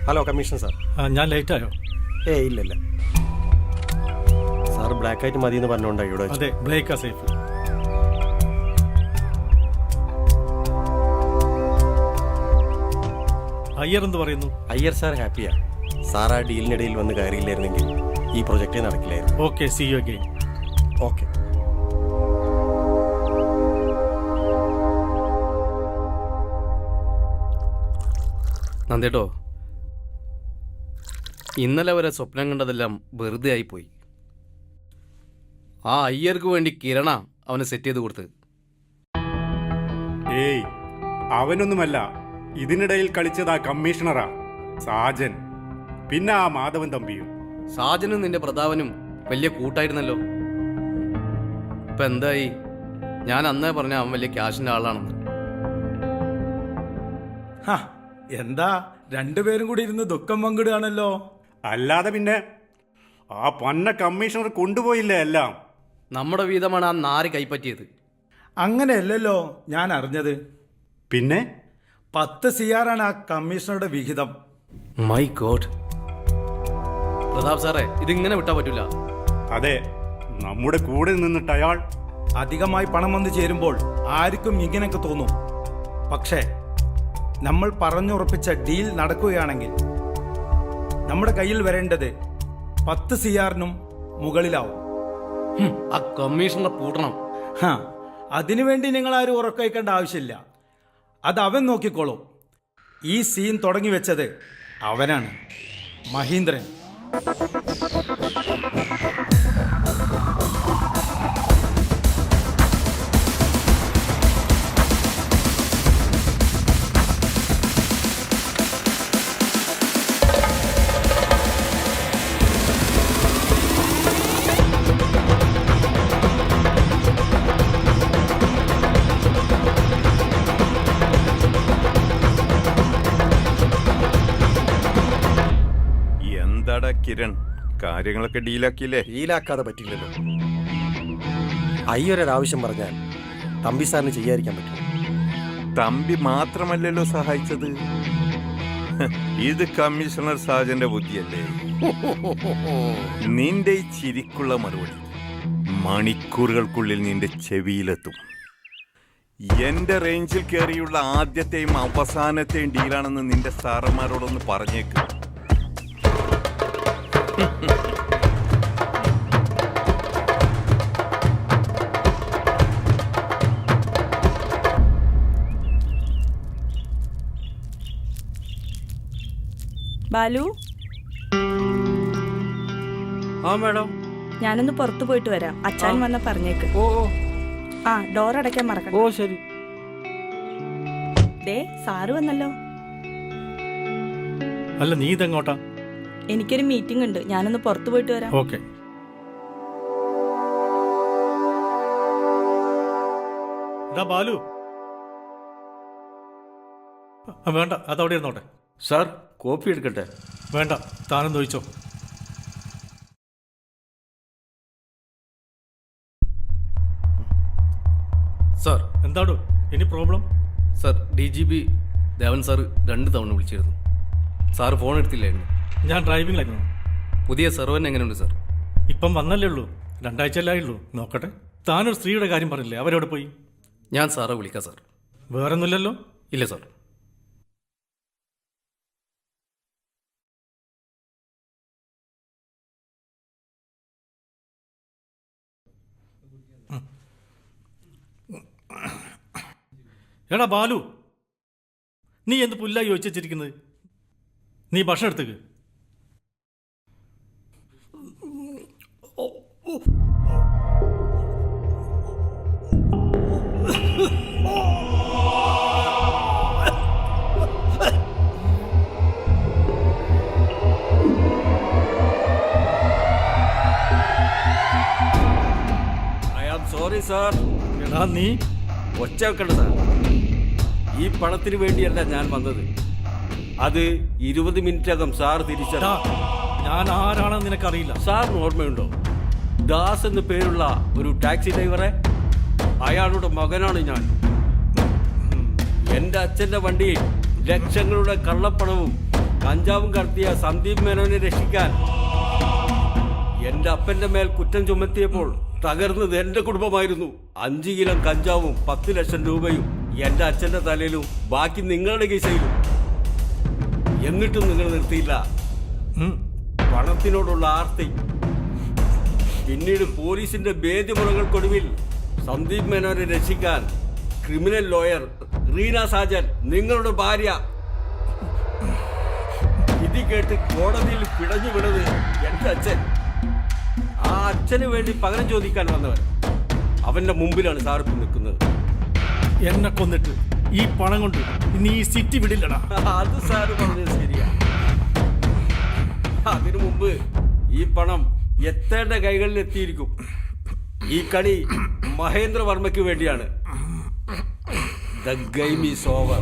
Hello commission sir. ഞാൻ ലേറ്റായോ? ഇല്ല sir black ആയിട്ട് മതി എന്ന് പറഞ്ഞുകൊണ്ടാ ഇവിടെ. അതെ, ബ്ലേക്കാ സേഫ്. അയ്യർ എന്ത് പറയുന്നു? അയ്യർ സാർ ഹാപ്പിയാ. സാർ ആ ഡീലിനിടയിൽ വന്ന് കയറിയില്ലായിരുന്നെങ്കിൽ ഈ പ്രൊജക്റ്റേ നടക്കില്ലായിരുന്നു. Okay, see you again. Okay. നന്ദേട്ടോ, ഇന്നലെ വരെ സ്വപ്നം കണ്ടതെല്ലാം വെറുതെ ആയിപ്പോയി. ആ അയ്യർക്ക് വേണ്ടി കിരണ അവനെ സെറ്റ് ചെയ്ത് കൊടുത്ത്. ഏയ്, അവനൊന്നുമല്ല. ഇതിനിടയിൽ കളിച്ചത് ആ കമ്മീഷണറാ, സാജൻ. പിന്നെ ആ മാധവൻ തമ്പിയും. സാജനും നിന്റെ പ്രതാപനും വലിയ കൂട്ടായിരുന്നല്ലോ. ഇപ്പൊ എന്തായി? ഞാൻ അന്നേ പറഞ്ഞ അവൻ വലിയ ക്യാഷിന്റെ ആളാണെന്ന്. എന്താ രണ്ടുപേരും കൂടി ഇരുന്ന് ദുഃഖം പങ്കിടുകയാണല്ലോ. അല്ലാതെ പിന്നെ ആ പന്ന കമ്മീഷണർ കൊണ്ടുപോയില്ലേ എല്ലാം. നമ്മുടെ വീതമാണ് ആ നാര് കൈപ്പറ്റിയത്. അങ്ങനെയല്ലല്ലോ ഞാൻ അറിഞ്ഞത്. പിന്നെ 10 CR ആ കമ്മീഷണറുടെ വിഹിതം. My God. പ്രതാപ് സാറേ, ഇതിങ്ങനെ വിട്ടാ പറ്റൂല. അതെ, നമ്മുടെ കൂടെ നിന്നിട്ട് അയാൾ അധികമായി പണം വന്നു ചേരുമ്പോൾ ആർക്കും ഇങ്ങനെയൊക്കെ തോന്നും. പക്ഷേ നമ്മൾ പറഞ്ഞുറപ്പിച്ച ഡീൽ നടക്കുകയാണെങ്കിൽ നമ്മുടെ കയ്യിൽ വരേണ്ടത് 10 CR മുകളിലാവും. ആ കമ്മീഷണറെ പൂട്ടണം. അതിനുവേണ്ടി നിങ്ങൾ ആരും ഉറക്കഴിക്കേണ്ട ആവശ്യമില്ല. അത് അവൻ നോക്കിക്കോളും. ഈ സീൻ തുടങ്ങി വെച്ചത് അവനാണ്, മഹീന്ദ്രൻ. കിരൺ, കാര്യങ്ങളൊക്കെ ഡീലാക്കിയില്ലേ? ഡീലാക്കാതെ പറ്റില്ലല്ലോ. അയ്യൊരാവശ്യം പറഞ്ഞാൽ തമ്പി സാറിന് ചെയ്യാതിരിക്കാൻ പറ്റും. തമ്പി മാത്രമല്ലല്ലോ സഹായിച്ചത്, ഇത് കമ്മീഷണർ സാജന്റെ ബുദ്ധിയല്ലേ? നിന്റെ ഈ ചിരിക്കുള്ള മറുപടി മണിക്കൂറുകൾക്കുള്ളിൽ നിന്റെ ചെവിയിലെത്തും. എന്റെ റേഞ്ചിൽ കയറിയുള്ള ആദ്യത്തെയും അവസാനത്തെയും ഡീലാണെന്ന് നിന്റെ സാറന്മാരോടൊന്ന് പറഞ്ഞേക്ക്. ബാലു. ആ മാഡം, ഞാനൊന്ന് പുറത്തു പോയിട്ട് വരാം. അച്ഛൻ വന്ന പറഞ്ഞേക്ക്. ആ, ഡോർ അടയ്ക്കാൻ മറക്കണം. ഓ ശരി. ദേ, സാറ് വന്നല്ലോ. അല്ല, നീ ഇതെങ്ങോട്ടാ? എനിക്കൊരു മീറ്റിംഗ് ഉണ്ട്, ഞാനൊന്ന് പുറത്തു പോയിട്ട് വരാം. ഓക്കെ. ബാലു, വേണ്ട, അതവിടെ ഇരുന്നോട്ടെ. സാർ കോപ്പി എടുക്കട്ടെ? വേണ്ട, താനൊന്ന് ഒഴിച്ചോ. സാർ. എന്താടോ ഇനി problem? Sir, DGP Devan sir 2 തവണ വിളിച്ചിരുന്നു. സാർ ഫോൺ എടുത്തില്ലായിരുന്നു. ഞാൻ ഡ്രൈവിംഗിലായിരുന്നു. പുതിയ സെർവൻ എങ്ങനെയുണ്ട് സാർ? ഇപ്പം വന്നല്ലേ ഉള്ളൂ, 2 ആഴ്ചയല്ലേ ഉള്ളൂ. നോക്കട്ടെ. താനൊരു സ്ത്രീയുടെ കാര്യം പറഞ്ഞില്ലേ, അവരെവിടെ പോയി? ഞാൻ സാറെ വിളിക്കാം സാർ. വേറൊന്നുമില്ലല്ലോ? ഇല്ല സാർ. എടാ ബാലു, നീ എന്ത് പുല്ലായി ചോദിച്ചിരിക്കുന്നത്? നീ ഭക്ഷണം എടുത്തേക്ക്. Sorry sir. എടാ നീ ഒച്ച വെക്കണ്ട സാർ. ഈ പണത്തിന് വേണ്ടിയല്ല ഞാൻ വന്നത്. അത് 20 മിനിറ്റകം സാർ തിരിച്ചടാ. ഞാൻ ആരാണെന്ന് നിനക്കറിയില്ല. സാറിന് ഓർമ്മയുണ്ടോ? ദാസ് എന്ന് പേരുള്ള ഒരു ടാക്സി ഡ്രൈവറെ, അയാളുടെ മകനാണ് ഞാൻ. എൻ്റെ അച്ഛൻ്റെ വണ്ടിയിൽ ലക്ഷങ്ങളുടെ കള്ളപ്പണവും കഞ്ചാവും കടത്തിയ സന്ദീപ് മേനോനെ രക്ഷിക്കാൻ എന്റെ അപ്പന്റെ മേൽ കുറ്റം ചുമത്തിയപ്പോൾ തകർന്നത് എന്റെ കുടുംബമായിരുന്നു. 5 കിലോ കഞ്ചാവും 10 ലക്ഷം രൂപയും എന്റെ അച്ഛന്റെ തലയിലും ബാക്കി നിങ്ങളുടെ കീശയിലും. എന്നിട്ടും നിങ്ങൾ നിർത്തിയില്ല. പണത്തിനോടുള്ള ആർത്തി. പിന്നീട് പോലീസിന്റെ ഭേദ്യമുറകൾക്കൊടുവിൽ സന്ദീപ് മേനോനെ രക്ഷിക്കാൻ ക്രിമിനൽ ലോയർ റീന സാജൻ, നിങ്ങളുടെ ഭാര്യ, ഇത് കേട്ട് കോടതിയിൽ പിടഞ്ഞു വിടത് എന്റെ അച്ഛൻ. ആ അച്ഛന് വേണ്ടി പകരം ചോദിക്കാൻ വന്നവൻ അവന്റെ മുമ്പിലാണ് സാറിപ്പ് നിൽക്കുന്നത്. എന്നെ കൊന്നിട്ട് ഈ പണം കൊണ്ട് നീ ഈ സിറ്റി വിടില്ലടാ. അത് സാറ് പറഞ്ഞത് ശരിയാ. അതിനു മുമ്പ് ഈ പണം എത്തേണ്ട കൈകളിൽ എത്തിയിരിക്കും. ഈ കളി മഹേന്ദ്രവർമ്മയ്ക്ക് വേണ്ടിയാണ്. The game is over.